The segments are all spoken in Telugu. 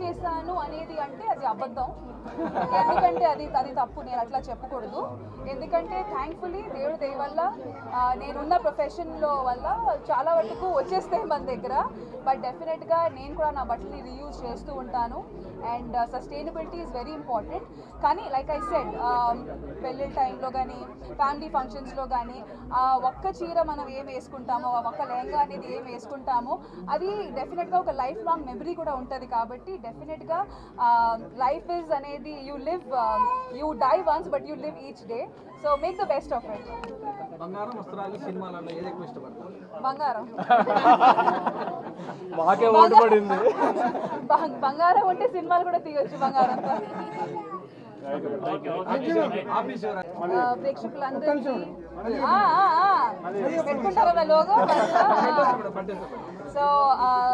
చేశాను అనేది అంటే అది అబద్ధం. ఎందుకంటే అది తప్పు, నేను అట్లా చెప్పకూడదు. ఎందుకంటే థ్యాంక్ఫుల్లీ దేవుడి దయ వల్ల నేనున్న ప్రొఫెషన్లో వల్ల చాలా వరకు వచ్చేస్తాయి మన దగ్గర. బట్ డెఫినెట్గా నేను కూడా నా బట్టలని రీయూజ్ చేస్తూ ఉంటాను. And sustainability is very important. కానీ లైక్ ఐ సెడ్, పెళ్ళిళ్ళ టైంలో కానీ ఫ్యామిలీ ఫంక్షన్స్లో కానీ ఒక్క చీర మనం ఏం వేసుకుంటామో, ఒక్క లెహంగా అనేది ఏం వేసుకుంటామో అది డెఫినెట్గా ఒక లైఫ్ లాంగ్ మెమరీ కూడా ఉంటుంది. కాబట్టి డెఫినెట్గా లైఫ్ ఇస్ అనేది you die once but you live each day. So make the best of it. బంగారం వస్త్రాలు సినిమాలలో ఏది ఎక్కువ ఇష్టపడతారు? బంగారం. మాకే ఓటు పడింది. బంగారం ఉంటే సినిమాలు కూడా తీయొచ్చు బంగారంతో. ప్రేక్షకులందరికీ పెట్టుకుంటారా లోగో? సో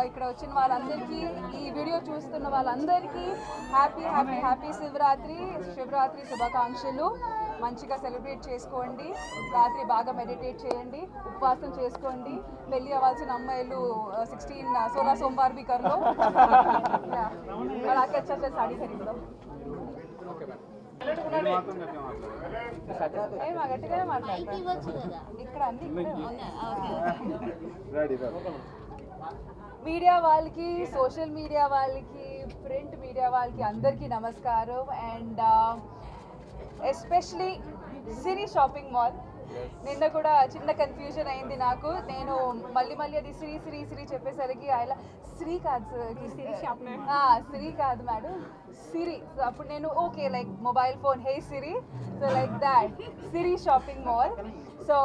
ఇక్కడ వచ్చిన వాళ్ళందరికీ, ఈ వీడియో చూస్తున్న వాళ్ళందరికీ హ్యాపీ శివరాత్రి శుభాకాంక్షలు. మంచిగా సెలబ్రేట్ చేసుకోండి. రాత్రి బాగా మెడిటేట్ చేయండి, ఉపవాసం చేసుకోండి. పెళ్ళి అవ్వాల్సిన అమ్మాయిలు 16 సోమవార్ भी कर लो और आके अच्छा से साड़ी खरीद लो. గట్టిగానే మాట్లాడతారు ఇక్కడ అన్ని. మీడియా వాళ్ళకి, సోషల్ మీడియా వాళ్ళకి, ప్రింట్ మీడియా వాళ్ళకి అందరికీ నమస్కారం. And especially Siri shopping mall. నిన్న కూడా చిన్న కన్ఫ్యూజన్ అయింది నాకు. నేను మళ్ళీ అది సిరి చెప్పేసరికి అలా సిరి కాదు సిరి కాదు మేడం, సిరి. సో అప్పుడు నేను okay like mobile phone, hey Siri, so like that Siri shopping mall. So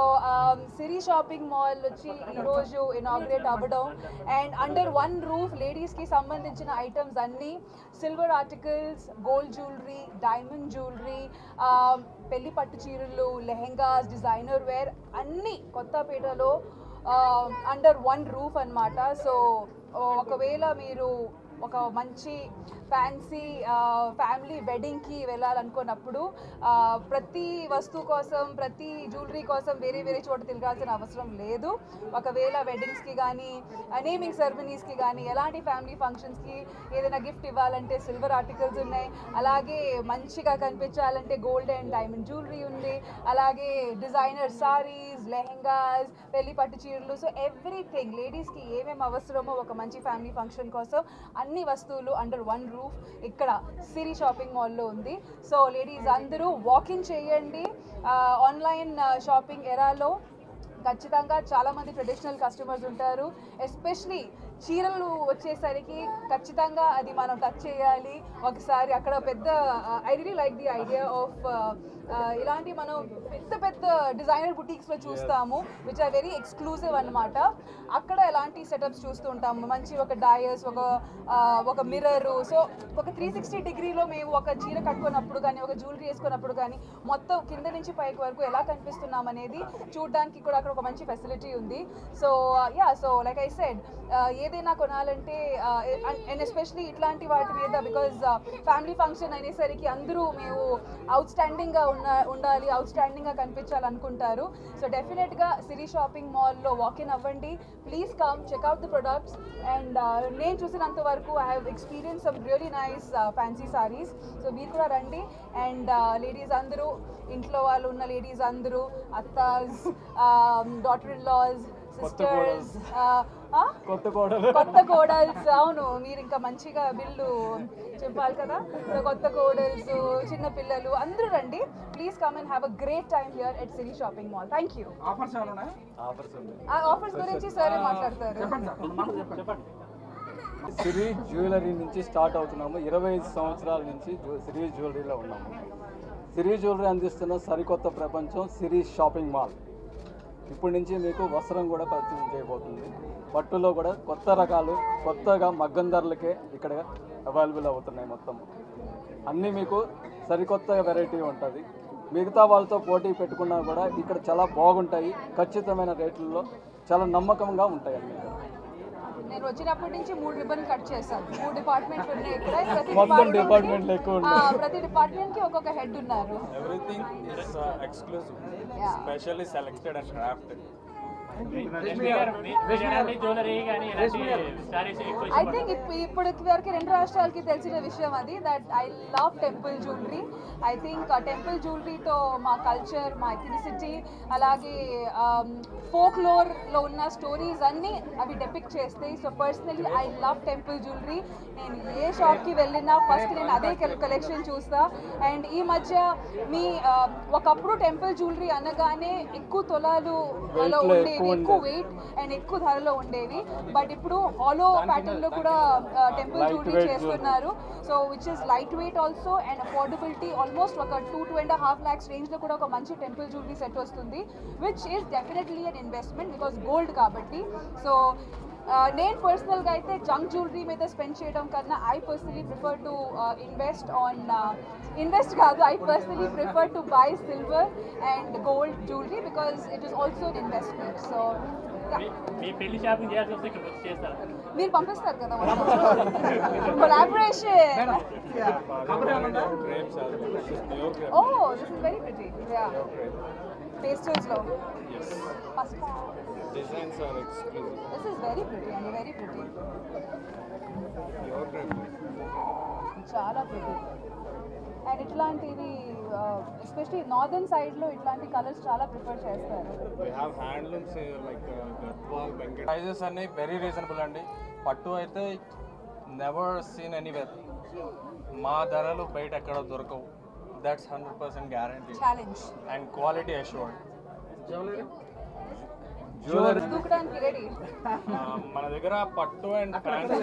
Siri shopping mall వచ్చి ఈరోజు ఇనాగ్రేట్ అవ్వడం. అండ్ అండర్ వన్ రూఫ్ లేడీస్కి సంబంధించిన ఐటమ్స్ అన్నీ, silver articles, gold jewellery, diamond jewellery, పెళ్లి పట్టు చీరలు, లెహెంగాస్, డిజైనర్ వేర్ అన్నీ కొత్తపేటలో అండర్ వన్ రూఫ్ అన్నమాట. సో ఒకవేళ మీరు ఒక మంచి ఫ్యాన్సీ ఫ్యామిలీ వెడ్డింగ్కి వెళ్ళాలనుకున్నప్పుడు ప్రతి వస్తువు కోసం, ప్రతి జ్యువెలరీ కోసం వేరే చోట తిరగాల్సిన అవసరం లేదు. ఒకవేళ వెడ్డింగ్స్కి కానీ, నేమింగ్ సెరమనీస్కి కానీ, ఎలాంటి ఫ్యామిలీ ఫంక్షన్స్కి ఏదైనా గిఫ్ట్ ఇవ్వాలంటే సిల్వర్ ఆర్టికల్స్ ఉన్నాయి. అలాగే మంచిగా కనిపించాలంటే గోల్డ్ అండ్ డైమండ్ జ్యువెలరీ ఉంది. అలాగే డిజైనర్ సారీస్, లెహెంగాస్, పెళ్లి పట్టు చీరలు. సో ఎవ్రీథింగ్ లేడీస్కి ఏమేమి అవసరమో ఒక మంచి ఫ్యామిలీ ఫంక్షన్ కోసం అన్ని వస్తువులు అండర్ వన్ రూఫ్ ఇక్కడ సిరి షాపింగ్ మాల్లో ఉంది. సో లేడీస్ అందరూ వాకింగ్ చేయండి. ఆన్లైన్ షాపింగ్ ఎరాలో ఖచ్చితంగా చాలామంది ట్రెడిషనల్ కస్టమర్స్ ఉంటారు. ఎస్పెషలీ చీరలు వచ్చేసరికి ఖచ్చితంగా అది మనం టచ్ చేయాలి ఒకసారి. అక్కడ పెద్ద I really like the idea of ఇలాంటి మనం పెద్ద డిజైనర్ బుటీక్స్లో చూస్తాము, విచ్ ఆర్ వెరీ ఎక్స్క్లూజివ్ అన్నమాట. అక్కడ ఎలాంటి సెటప్స్ చూస్తూ ఉంటాము, మంచి ఒక డయస్, ఒక మిర్రరు. సో ఒక 360 డిగ్రీలో మేము ఒక చీర కట్టుకున్నప్పుడు కానీ, ఒక జ్యువెలరీ వేసుకున్నప్పుడు కానీ మొత్తం కింద నుంచి పైకి వరకు ఎలా కనిపిస్తున్నాం అనేది చూడడానికి కూడా అక్కడ ఒక మంచి ఫెసిలిటీ ఉంది. So so like I said, ఏదైనా కొనాలంటే అండ్ ఎస్పెషలీ ఇట్లాంటి వాటి మీద, బికాజ్ ఫ్యామిలీ ఫంక్షన్ అనేసరికి అందరూ మేము అవుట్ స్టాండింగ్గా ఉండాలి, అవుట్ స్టాండింగ్గా కనిపించాలనుకుంటారు. సో డెఫినెట్గా సిరి షాపింగ్ మాల్లో వాకిన్ అవ్వండి. Please come check out the products. And నేను చూసినంత వరకు I have experience some really nice fancy saris. So మీరు కూడా రండి. అండ్ లేడీస్ అందరూ, ఇంట్లో వాళ్ళు ఉన్న లేడీస్ అందరూ, అత్తాస్, డాటర్ ఇన్ లాస్, సిస్టర్స్, కొత్త కోడల్స్, అవును మీరు ఇంకా మంచిగా బిల్లు చెప్పాలి కదా. సో కొత్త కోడల్స్, చిన్న పిల్లలు అందరూ రండి. Please come and have a great time here at Siri shopping mall. Thank you. Offers గురించి సరే మాట్లాడతారు. సిరి జ్యువెలరీ నుంచి స్టార్ట్ అవుతున్నాము. 25 సంవత్సరాల నుంచి సిరి జ్యువెలరీలో ఉన్నాము. సిరి జ్యువెలరీ అందిస్తున్న సరికొత్త ప్రపంచం సిరి షాపింగ్ మాల్. ఇప్పటి నుంచి మీకు వస్త్రం కూడా పరిచయం చేయబోతుంది. పట్టులో కూడా కొత్త రకాలు, కొత్తగా మగ్గం ధరలకే ఇక్కడ అవైలబుల్ అవుతున్నాయి. మొత్తం అన్నీ మీకు సరికొత్త వెరైటీ ఉంటుంది. మిగతా వాళ్ళతో పోటీ పెట్టుకున్నా కూడా ఇక్కడ చాలా బాగుంటాయి. ఖచ్చితమైన రేట్లలో చాలా నమ్మకంగా ఉంటాయి అన్నీ. నేను వచ్చినప్పటి నుంచి 3 రిబ్బన్ కట్ చేశాను. 3 డిపార్ట్మెంట్లు ఉన్నాయి ఇక్కడ. ప్రతి డిపార్ట్మెంట్ కి ఒక్కొక్క హెడ్ ఉన్నారు. Everything is exclusive, specially selected and crafted. I think ఇప్పటికి వరకు రెండు రాష్ట్రాలకి తెలిసిన విషయం అది that I love temple jewellery. I think temple జ్యువెలరీతో మా కల్చర్, మా ఎథనిసిటీ, అలాగే ఫోక్లోర్లో ఉన్న స్టోరీస్ అన్నీ అవి డెపిక్ట్ చేస్తాయి. So personally I love temple jewellery. నేను ఏ షాప్కి వెళ్ళినా ఫస్ట్ నేను అదే కలెక్షన్ చూస్తా. అండ్ ఈ మధ్య మీ ఒకప్పుడు టెంపుల్ జ్యువెలరీ అనగానే ఎక్కువ తొలాలు ఉండేవి, ఎక్కువ వెయిట్ అండ్ ఎక్కువ ధరలో ఉండేవి. బట్ ఇప్పుడు హాలో ప్యాటర్న్ లో కూడా టెంపుల్ జ్యువెలరీ చేస్తున్నారు. So which is light weight also and affordability. Almost ఒక 2.5 lakhs రేంజ్ లో కూడా ఒక మంచి టెంపుల్ జ్యువెలరీ సెట్ వస్తుంది, which is definitely an investment because gold కాబట్టి. సో నేను పర్సనల్గా అయితే జంక్ జ్యువెలరీ మీద స్పెండ్ చేయడం కన్నా I personally prefer to invest కాదు, I personally prefer to buy silver and gold jewellery because it is also an investment. So మీరు పంపిస్తారు కదా collaboration. Oh this is very pretty. Yeah pastels లో designs are exclusive. This is very pretty అండి, వెరీ ప్రిటీ, చాలా ప్రిటీ. అండ్ ఇట్లాంటివి ఎస్పెషలీ నార్దర్న్ సైడ్లో ఇట్లాంటి కలర్స్ చాలా ప్రిఫర్ చేస్తారు. ప్రైజెస్ అన్ని వెరీ రీజనబుల్ అండి. పట్టు అయితే నెవర్ సీన్ ఎనీవేర్. మా ధరలు బయట ఎక్కడ దొరకవు. That's 100% guarantee challenge and quality assured. Jewellery దూకడానికి రెడీ. మన దగ్గర పట్టు అండ్ ఫ్యాన్సీ